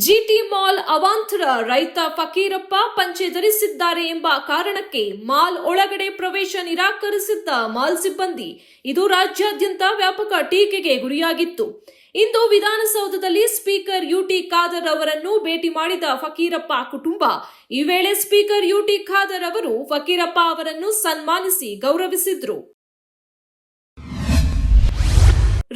ಜಿಟಿ mall ಅವಾಂತರ ರೈತ ಫಕೀರಪ್ಪ ಪಂಚೆ ಧರಿಸಿದ್ದಾರೆ ಎಂಬ ಕಾರಣಕ್ಕೆ ಮಾಲ್ ಒಳಗಡೆ ಪ್ರವೇಶ ನಿರಾಕರಿಸಿದ್ದ ಮಾಲ್ ಸಿಬ್ಬಂದಿ. ಇದು ರಾಜ್ಯಾದ್ಯಂತ ವ್ಯಾಪಕ ಟೀಕೆಗೆ ಗುರಿಯಾಗಿತ್ತು. ಇಂದು ವಿಧಾನಸೌಧದಲ್ಲಿ ಸ್ಪೀಕರ್ ಯುಟಿ ಖಾದರ್ ಅವರನ್ನು ಭೇಟಿ ಮಾಡಿದ ಫಕೀರಪ್ಪ ಕುಟುಂಬ. ಈ ವೇಳೆ ಸ್ಪೀಕರ್ ಯುಟಿ ಖಾದರ್ ಅವರು ಫಕೀರಪ್ಪ ಅವರನ್ನು ಸನ್ಮಾನಿಸಿ ಗೌರವಿಸಿದ್ರು.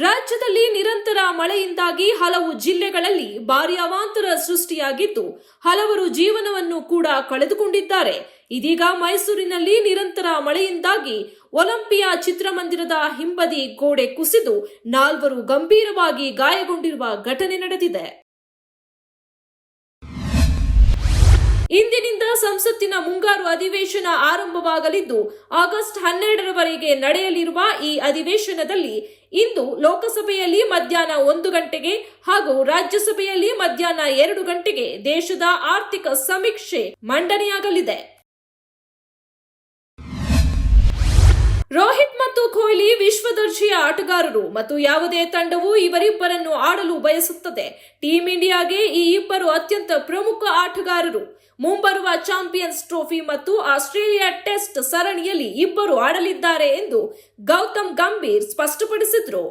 ರಾಜ್ಯದಲ್ಲಿ ನಿರಂತರ ಮಳೆಯಿಂದಾಗಿ ಹಲವು ಜಿಲ್ಲೆಗಳಲ್ಲಿ ಭಾರೀ ಅವಾಂತರ ಸೃಷ್ಟಿಯಾಗಿದ್ದು ಹಲವರು ಜೀವನವನ್ನು ಕೂಡ ಕಳೆದುಕೊಂಡಿದ್ದಾರೆ. ಇದೀಗ ಮೈಸೂರಿನಲ್ಲಿ ನಿರಂತರ ಮಳೆಯಿಂದಾಗಿ ಒಲಿಂಪಿಯಾ ಚಿತ್ರಮಂದಿರದ ಹಿಂಬದಿ ಗೋಡೆ ಕುಸಿದು 4 ಗಂಭೀರವಾಗಿ ಗಾಯಗೊಂಡಿರುವ ಘಟನೆ ನಡೆದಿದೆ. ಇಂದಿನಿಂದ ಸಂಸತ್ತಿನ ಮುಂಗಾರು ಅಧಿವೇಶನ ಆರಂಭವಾಗಲಿದ್ದು ಆಗಸ್ಟ್ 12ರವರೆಗೆ ನಡೆಯಲಿರುವ ಈ ಅಧಿವೇಶನದಲ್ಲಿ ಇಂದು ಲೋಕಸಭೆಯಲ್ಲಿ ಮಧ್ಯಾಹ್ನ 1 ಗಂಟೆಗೆ ಹಾಗೂ ರಾಜ್ಯಸಭೆಯಲ್ಲಿ ಮಧ್ಯಾಹ್ನ 2 ಗಂಟೆಗೆ ದೇಶದ ಆರ್ಥಿಕ ಸಮೀಕ್ಷೆ ಮಂಡನೆಯಾಗಲಿದೆ. ರೋಹಿತ್ ಮತ್ತು ಕೊಹ್ಲಿ ವಿಶ್ವದರ್ಜೆಯ ಆಟಗಾರರು ಮತ್ತು ಯಾವುದೇ ತಂಡವು ಇವರಿಬ್ಬರನ್ನು ಆಡಲು ಬಯಸುತ್ತದೆ. ಟೀಂ ಇಂಡಿಯಾಗೆ ಈ ಇಬ್ಬರು ಅತ್ಯಂತ ಪ್ರಮುಖ ಆಟಗಾರರು. ಮುಂಬರುವ ಚಾಂಪಿಯನ್ಸ್ ಟ್ರೋಫಿ ಮತ್ತು ಆಸ್ಟ್ರೇಲಿಯಾ ಟೆಸ್ಟ್ ಸರಣಿಯಲ್ಲಿ ಇಬ್ಬರು ಆಡಲಿದ್ದಾರೆ ಎಂದು ಗೌತಮ್ ಗಂಭೀರ್ ಸ್ಪಷ್ಟಪಡಿಸಿದರು.